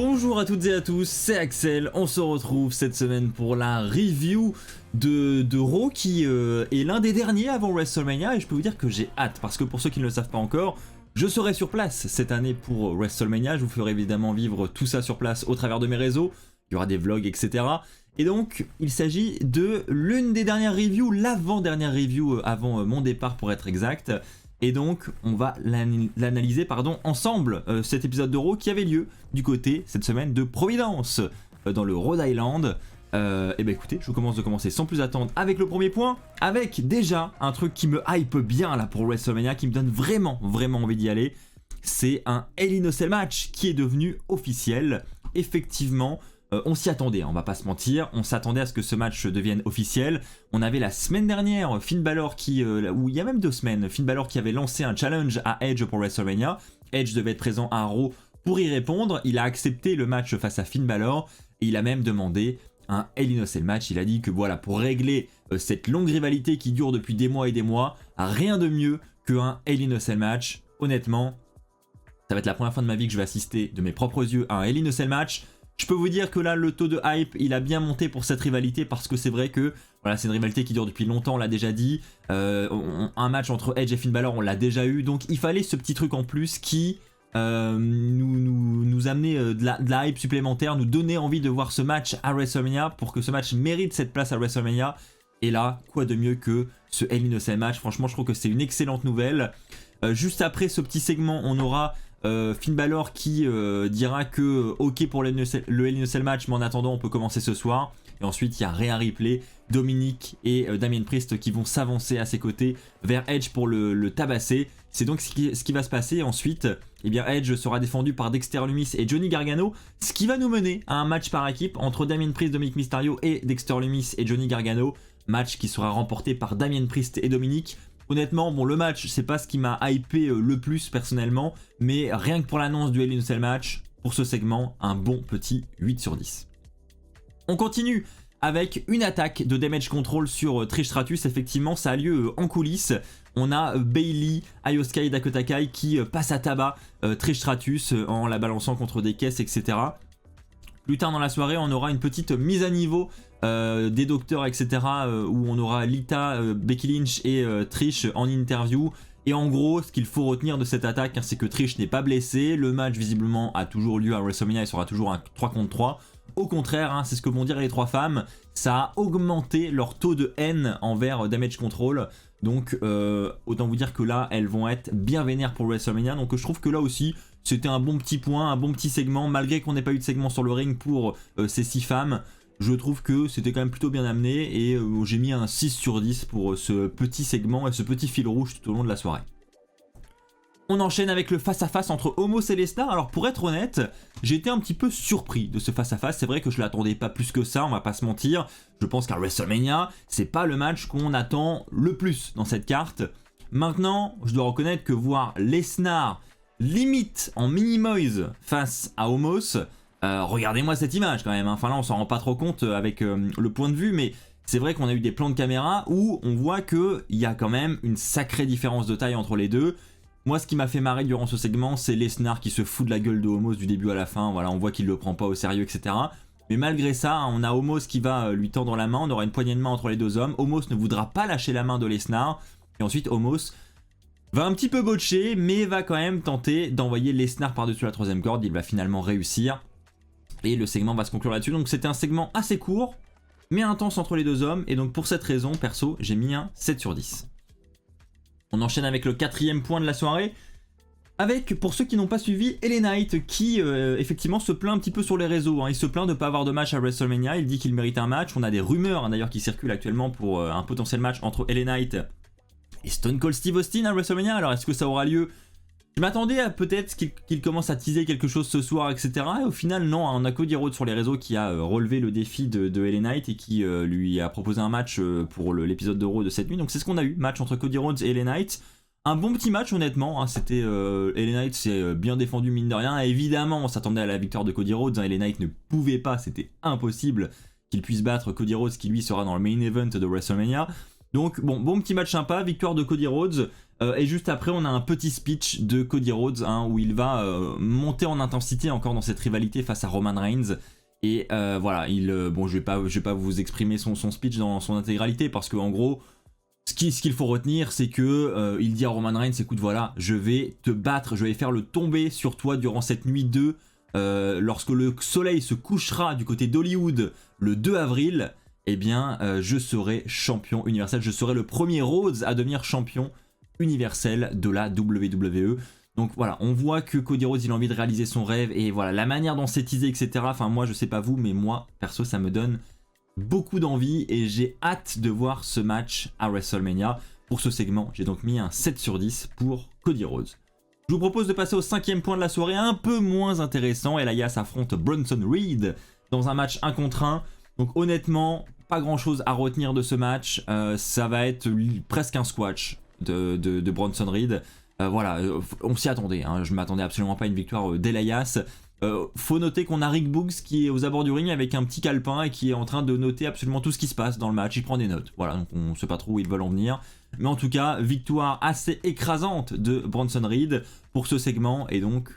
Bonjour à toutes et à tous, c'est Axel, on se retrouve cette semaine pour la review de Raw qui est l'un des derniers avant WrestleMania et je peux vous dire que j'ai hâte parce que pour ceux qui ne le savent pas encore, je serai sur place cette année pour WrestleMania, je vous ferai évidemment vivre tout ça sur place au travers de mes réseaux, il y aura des vlogs etc. Et donc il s'agit de l'une des dernières reviews, l'avant-dernière review avant mon départ pour être exact. Et donc on va l'analyser ensemble, cet épisode de Raw qui avait lieu du côté cette semaine de Providence, dans le Rhode Island. Et bah écoutez, je vous commencer sans plus attendre avec le premier point, avec déjà un truc qui me hype bien là pour WrestleMania, qui me donne vraiment envie d'y aller. C'est un Hell in a Cell match qui est devenu officiel. Effectivement, on s'y attendait, on va pas se mentir, on s'attendait à ce que ce match devienne officiel. On avait la semaine dernière Finn Balor qui, ou il y a même 2 semaines, Finn Balor qui avait lancé un challenge à Edge pour WrestleMania. Edge devait être présent à Raw pour y répondre, il a accepté le match face à Finn Balor et il a même demandé un Hell in a Cell match. Il a dit que voilà, pour régler cette longue rivalité qui dure depuis des mois et des mois, rien de mieux qu'un Hell in a Cell match. Honnêtement, ça va être la première fois de ma vie que je vais assister de mes propres yeux à un Hell in a Cell match. Je peux vous dire que là, le taux de hype, il a bien monté pour cette rivalité parce que c'est vrai que voilà, c'est une rivalité qui dure depuis longtemps, on l'a déjà dit. Un match entre Edge et Finn Balor, on l'a déjà eu. Donc il fallait ce petit truc en plus qui nous amenait de la hype supplémentaire, nous donner envie de voir ce match à WrestleMania pour que ce match mérite cette place à WrestleMania. Et là, quoi de mieux que ce Hell in a Cell match. Franchement, je trouve que c'est une excellente nouvelle. Juste après ce petit segment, on aura Finn Balor qui dira que ok pour le Hell in a Cell match, mais en attendant on peut commencer ce soir. Et ensuite il y a Rhea Ripley, Dominic et Damien Priest qui vont s'avancer à ses côtés vers Edge pour le tabasser. C'est donc ce qui va se passer. Ensuite, eh bien Edge sera défendu par Dexter Lumis et Johnny Gargano, ce qui va nous mener à un match par équipe entre Damien Priest, Dominic Mysterio et Dexter Lumis et Johnny Gargano. Match qui sera remporté par Damien Priest et Dominic. Honnêtement, bon, le match, c'est pas ce qui m'a hypé le plus personnellement, mais rien que pour l'annonce du Hell in a Cell match, pour ce segment, un bon petit 8 sur 10. On continue avec une attaque de Damage Control sur Trish Stratus. Effectivement, ça a lieu en coulisses. On a Bayley, Io Sky et Dakota Kai qui passent à tabac Trish Stratus en la balançant contre des caisses, etc. Plus tard dans la soirée, on aura une petite mise à niveau des docteurs, etc. Où on aura Lita, Becky Lynch et Trish en interview. Et en gros, ce qu'il faut retenir de cette attaque, c'est que Trish n'est pas blessée. Le match, visiblement, a toujours lieu à WrestleMania. Il sera toujours un 3 contre 3. Au contraire, c'est ce que vont dire les 3 femmes. Ça a augmenté leur taux de haine envers Damage Control. Donc, autant vous dire que là, elles vont être bien vénères pour WrestleMania. Donc, je trouve que là aussi, c'était un bon petit point, un bon petit segment. Malgré qu'on n'ait pas eu de segment sur le ring pour ces 6 femmes, je trouve que c'était quand même plutôt bien amené. Et j'ai mis un 6 sur 10 pour ce petit segment et ce petit fil rouge tout au long de la soirée. On enchaîne avec le face-à-face entre Omos et Lesnar. Alors pour être honnête, j'ai été un petit peu surpris de ce face-à-face. C'est vrai que je l'attendais pas plus que ça, on va pas se mentir. Je pense qu'à WrestleMania, c'est pas le match qu'on attend le plus dans cette carte. Maintenant, je dois reconnaître que voir Lesnar limite en Minimoise face à Omos, regardez-moi cette image quand même. Enfin là, on s'en rend pas trop compte avec le point de vue, mais c'est vrai qu'on a eu des plans de caméra où on voit qu'il y a quand même une sacrée différence de taille entre les deux. Moi, ce qui m'a fait marrer durant ce segment, c'est Lesnar qui se fout de la gueule de Omos du début à la fin. Voilà, on voit qu'il le prend pas au sérieux, etc. Mais malgré ça, on a Omos qui va lui tendre la main. On aura une poignée de main entre les deux hommes. Omos ne voudra pas lâcher la main de Lesnar. Et ensuite, Omos va un petit peu botcher, mais va quand même tenter d'envoyer Lesnar par-dessus la 3ème corde. Il va finalement réussir. Et le segment va se conclure là-dessus. Donc c'était un segment assez court, mais intense entre les deux hommes. Et donc pour cette raison, perso, j'ai mis un 7 sur 10. On enchaîne avec le 4e point de la soirée, avec, pour ceux qui n'ont pas suivi, LA Knight qui effectivement se plaint un petit peu sur les réseaux. Il se plaint de ne pas avoir de match à WrestleMania, il dit qu'il mérite un match. On a des rumeurs d'ailleurs qui circulent actuellement pour un potentiel match entre LA Knight et Stone Cold Steve Austin à WrestleMania. Alors est-ce que ça aura lieu ? Je m'attendais à peut-être qu'il commence à teaser quelque chose ce soir, etc. Et au final, non, on a Cody Rhodes sur les réseaux qui a relevé le défi de LA Knight et qui lui a proposé un match pour l'épisode de Raw de cette nuit. Donc c'est ce qu'on a eu, match entre Cody Rhodes et LA Knight. Un bon petit match honnêtement, c'était LA Knight s'est bien défendu mine de rien. Évidemment, on s'attendait à la victoire de Cody Rhodes. LA Knight ne pouvait pas, c'était impossible qu'il puisse battre Cody Rhodes qui lui sera dans le main event de WrestleMania. Donc bon petit match sympa, victoire de Cody Rhodes. Et juste après, on a un petit speech de Cody Rhodes où il va monter en intensité encore dans cette rivalité face à Roman Reigns. Et voilà, bon, je vais pas vous exprimer son speech dans son intégralité parce qu'en gros, ce qu'il faut retenir, c'est que il dit à Roman Reigns, écoute, voilà, je vais te battre, je vais faire le tomber sur toi durant cette nuit 2. Lorsque le soleil se couchera du côté d'Hollywood le 2 avril, eh bien, je serai champion universel. Je serai le premier Rhodes à devenir champion universel de la WWE. Donc voilà, on voit que Cody Rhodes il a envie de réaliser son rêve et voilà, la manière dont c'est teasé, etc. Enfin moi je sais pas vous, mais moi perso ça me donne beaucoup d'envie et j'ai hâte de voir ce match à WrestleMania. Pour ce segment, j'ai donc mis un 7 sur 10 pour Cody Rhodes. Je vous propose de passer au 5e point de la soirée, un peu moins intéressant. Elias affronte Bronson Reed dans un match 1 contre 1. Donc honnêtement, pas grand chose à retenir de ce match. Ça va être presque un squash de Bronson Reed. Voilà, on s'y attendait, hein. Je m'attendais absolument pas à une victoire d'Elias. Faut noter qu'on a Rick Boogs qui est aux abords du ring avec un petit calepin et qui est en train de noter absolument tout ce qui se passe dans le match. Il prend des notes, voilà, donc on sait pas trop où ils veulent en venir. Mais en tout cas, victoire assez écrasante de Bronson Reed pour ce segment. Et donc,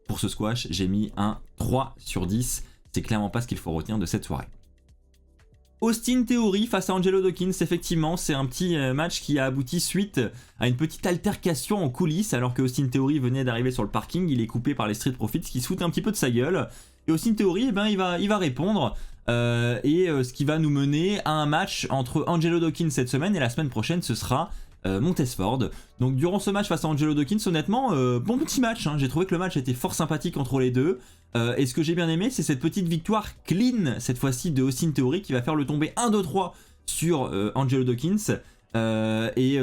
pour ce squash, j'ai mis un 3 sur 10. C'est clairement pas ce qu'il faut retenir de cette soirée. Austin Theory face à Angelo Dawkins, effectivement, c'est un petit match qui a abouti suite à une petite altercation en coulisses, alors que Austin Theory venait d'arriver sur le parking, il est coupé par les Street Profits qui se foutent un petit peu de sa gueule. Et Austin Theory, eh ben, il va répondre, ce qui va nous mener à un match entre Angelo Dawkins cette semaine, et la semaine prochaine, ce sera Montesford. Donc durant ce match face à Angelo Dawkins, honnêtement, bon petit match, hein. J'ai trouvé que le match était fort sympathique entre les deux. Et ce que j'ai bien aimé, c'est cette petite victoire clean, cette fois-ci de Austin Theory, qui va faire le tomber 1-2-3 sur Angelo Dawkins,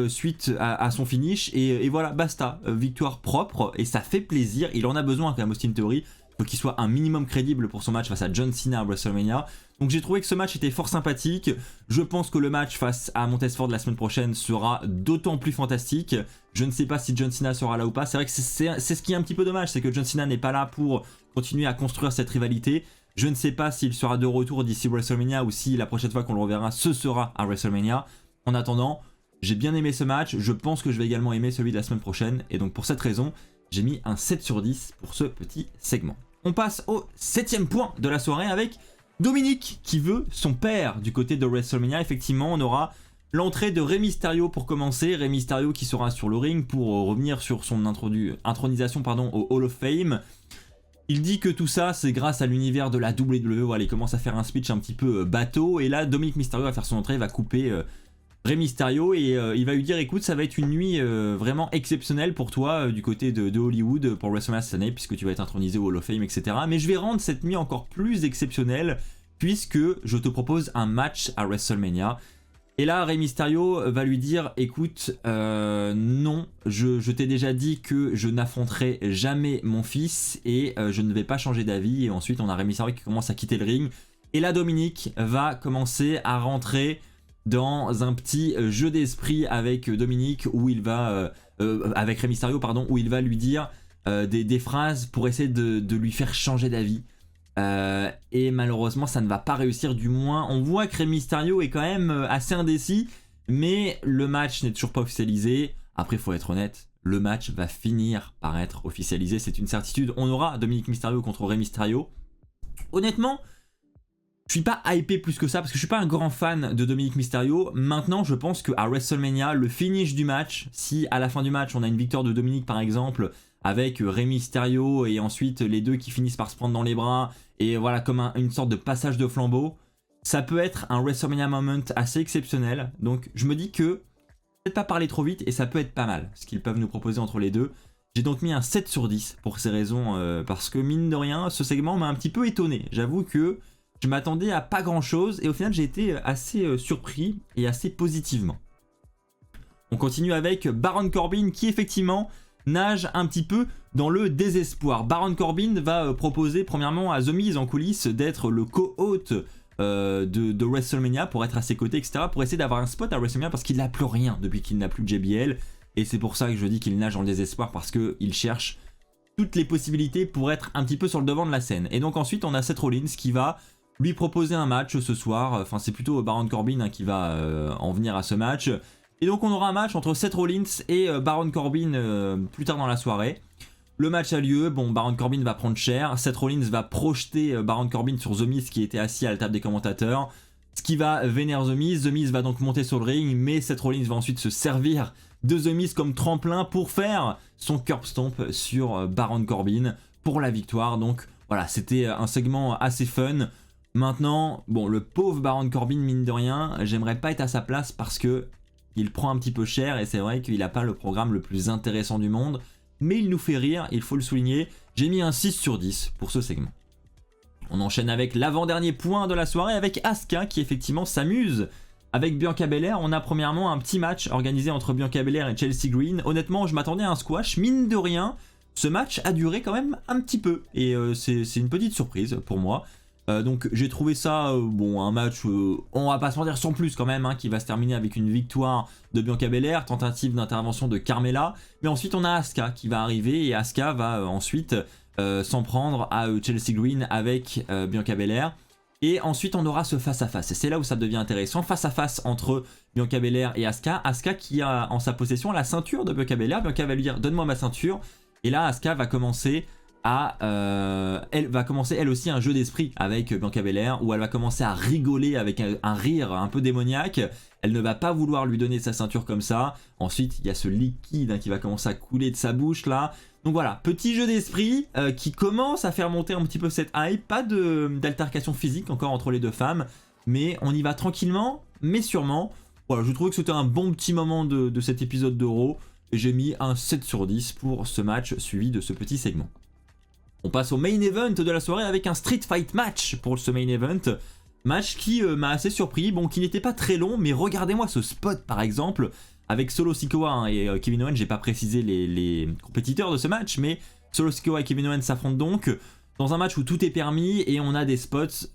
suite à son finish, et voilà, basta, victoire propre, et ça fait plaisir, il en a besoin quand même Austin Theory, faut qu'il soit un minimum crédible pour son match face à John Cena à WrestleMania. Donc j'ai trouvé que ce match était fort sympathique. Je pense que le match face à Montesford la semaine prochaine sera d'autant plus fantastique. Je ne sais pas si John Cena sera là ou pas. C'est vrai que c'est ce qui est un petit peu dommage, c'est que John Cena n'est pas là pour continuer à construire cette rivalité. Je ne sais pas s'il sera de retour d'ici WrestleMania ou si la prochaine fois qu'on le reverra, ce sera à WrestleMania. En attendant, j'ai bien aimé ce match. Je pense que je vais également aimer celui de la semaine prochaine. Et donc pour cette raison, j'ai mis un 7 sur 10 pour ce petit segment. On passe au 7e point de la soirée avec Dominic qui veut son père du côté de WrestleMania. Effectivement, on aura l'entrée de Rey Mysterio pour commencer. Rey Mysterio qui sera sur le ring pour revenir sur son intronisation au Hall of Fame. Il dit que tout ça, c'est grâce à l'univers de la WWE. Voilà, il commence à faire un speech un petit peu bateau. Et là, Dominic Mysterio va faire son entrée, il va couper Rey Mysterio et il va lui dire, écoute, ça va être une nuit vraiment exceptionnelle pour toi du côté de Hollywood pour WrestleMania cette année, puisque tu vas être intronisé au Hall of Fame, etc. Mais je vais rendre cette nuit encore plus exceptionnelle, puisque je te propose un match à WrestleMania. Et là, Rey Mysterio va lui dire, écoute, non, je t'ai déjà dit que je n'affronterai jamais mon fils et je ne vais pas changer d'avis. Et ensuite, on a Rey Mysterio qui commence à quitter le ring. Et là, Dominic va commencer à rentrer dans un petit jeu d'esprit avec Dominic où il va avec Rey Mysterio pardon, où il va lui dire des phrases pour essayer de lui faire changer d'avis. Et malheureusement ça ne va pas réussir, du moins on voit que Rey Mysterio est quand même assez indécis, mais le match n'est toujours pas officialisé. Après faut être honnête, le match va finir par être officialisé, c'est une certitude. On aura Dominic Mysterio contre Rey Mysterio. Honnêtement, je suis pas hypé plus que ça parce que je suis pas un grand fan de Dominic Mysterio. Maintenant, je pense qu'à WrestleMania, le finish du match, si à la fin du match on a une victoire de Dominic par exemple, avec Rey Mysterio et ensuite les deux qui finissent par se prendre dans les bras, et voilà, comme une sorte de passage de flambeau, ça peut être un WrestleMania moment assez exceptionnel. Donc je me dis que peut-être pas parler trop vite et ça peut être pas mal ce qu'ils peuvent nous proposer entre les deux. J'ai donc mis un 7 sur 10 pour ces raisons, parce que mine de rien, ce segment m'a un petit peu étonné. J'avoue que je m'attendais à pas grand chose et au final j'ai été assez surpris et assez positivement. On continue avec Baron Corbin qui effectivement nage un petit peu dans le désespoir. Baron Corbin va proposer premièrement à The Miz en coulisses d'être le co-hôte de WrestleMania pour être à ses côtés, etc. pour essayer d'avoir un spot à WrestleMania parce qu'il n'a plus rien depuis qu'il n'a plus de JBL. Et c'est pour ça que je dis qu'il nage dans le désespoir, parce qu'il cherche toutes les possibilités pour être un petit peu sur le devant de la scène. Et donc ensuite on a Seth Rollins qui va lui proposer un match ce soir. Enfin, c'est plutôt Baron Corbin qui va en venir à ce match. Et donc on aura un match entre Seth Rollins et Baron Corbin plus tard dans la soirée. Le match a lieu, bon, Baron Corbin va prendre cher, Seth Rollins va projeter Baron Corbin sur The Miz qui était assis à la table des commentateurs, ce qui va vénère The Miz va donc monter sur le ring, mais Seth Rollins va ensuite se servir de The Miz comme tremplin pour faire son curb stomp sur Baron Corbin pour la victoire. Donc voilà, c'était un segment assez fun. Maintenant, bon, le pauvre Baron Corbin, mine de rien, j'aimerais pas être à sa place parce que il prend un petit peu cher et c'est vrai qu'il n'a pas le programme le plus intéressant du monde. Mais il nous fait rire, il faut le souligner. J'ai mis un 6 sur 10 pour ce segment. On enchaîne avec l'avant-dernier point de la soirée avec Asuka qui effectivement s'amuse avec Bianca Belair. On a premièrement un petit match organisé entre Bianca Belair et Chelsea Green. Honnêtement, je m'attendais à un squash, mine de rien. Ce match a duré quand même un petit peu et c'est une petite surprise pour moi. Donc j'ai trouvé ça, bon, un match, on va pas se mentir, sans plus quand même, hein, qui va se terminer avec une victoire de Bianca Belair, tentative d'intervention de Carmella, mais ensuite on a Asuka qui va arriver et Asuka va ensuite s'en prendre à Chelsea Green avec Bianca Belair. Et ensuite on aura ce face-à-face, et c'est là où ça devient intéressant, face-à-face entre Bianca Belair et Asuka. Asuka qui a en sa possession la ceinture de Bianca Belair, Bianca va lui dire donne-moi ma ceinture, et là Asuka va commencer elle va commencer elle aussi un jeu d'esprit avec Bianca Belair où elle va commencer à rigoler avec un rire un peu démoniaque. Elle ne va pas vouloir lui donner sa ceinture comme ça. Ensuite il y a ce liquide qui va commencer à couler de sa bouche là. Donc voilà, petit jeu d'esprit qui commence à faire monter un petit peu cette hype. Pas d'altercation physique encore entre les deux femmes, mais on y va tranquillement mais sûrement. Voilà, je trouvais que c'était un bon petit moment de cet épisode de Raw et j'ai mis un 7 sur 10 pour ce match suivi de ce petit segment. On passe au main event de la soirée avec un Street Fight match pour ce main event. Match qui m'a assez surpris, bon qui n'était pas très long, mais regardez-moi ce spot par exemple, avec Solo Sikoa et Kevin Owens. J'ai pas précisé les compétiteurs de ce match, mais Solo Sikoa et Kevin Owens s'affrontent donc dans un match où tout est permis et on a des spots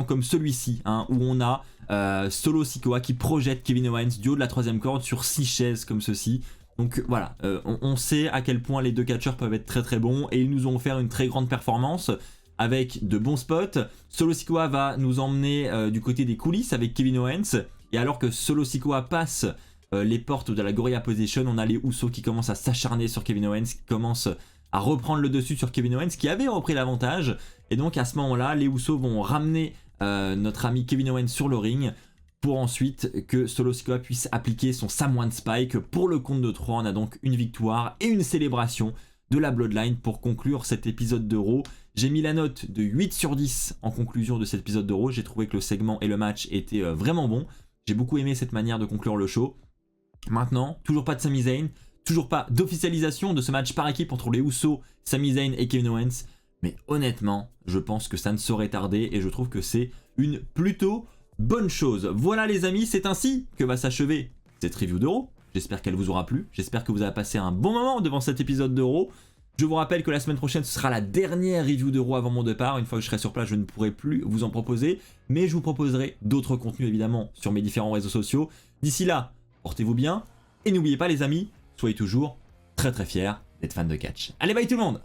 comme celui-ci, hein, où on a Solo Sikoa qui projette Kevin Owens du haut de la 3ème corde sur 6 chaises comme ceci. Donc voilà, on sait à quel point les deux catcheurs peuvent être très très bons et ils nous ont offert une très grande performance avec de bons spots. Solo Sikoa va nous emmener du côté des coulisses avec Kevin Owens, et alors que Solo Sikoa passe les portes de la Gorilla Position, on a les Usos qui commencent à s'acharner sur Kevin Owens, qui commencent à reprendre le dessus sur Kevin Owens qui avait repris l'avantage, et donc à ce moment-là les Usos vont ramener notre ami Kevin Owens sur le ring pour ensuite que Solo Sikoa puisse appliquer son Samoan Spike. Pour le compte de 3, on a donc une victoire et une célébration de la Bloodline pour conclure cet épisode de Raw. J'ai mis la note de 8 sur 10 en conclusion de cet épisode de Raw. J'ai trouvé que le segment et le match étaient vraiment bons. J'ai beaucoup aimé cette manière de conclure le show. Maintenant, toujours pas de Sami Zayn, toujours pas d'officialisation de ce match par équipe entre les Usos, Sami Zayn et Kevin Owens. Mais honnêtement, je pense que ça ne saurait tarder et je trouve que c'est une plutôt bonne chose. Voilà les amis, c'est ainsi que va s'achever cette review de Raw. J'espère qu'elle vous aura plu, j'espère que vous avez passé un bon moment devant cet épisode de Raw. Je vous rappelle que la semaine prochaine ce sera la dernière review de Raw avant mon départ. Une fois que je serai sur place, je ne pourrai plus vous en proposer, mais je vous proposerai d'autres contenus évidemment sur mes différents réseaux sociaux. D'ici là, portez-vous bien et n'oubliez pas les amis, soyez toujours très très fiers d'être fans de catch. Allez, bye tout le monde!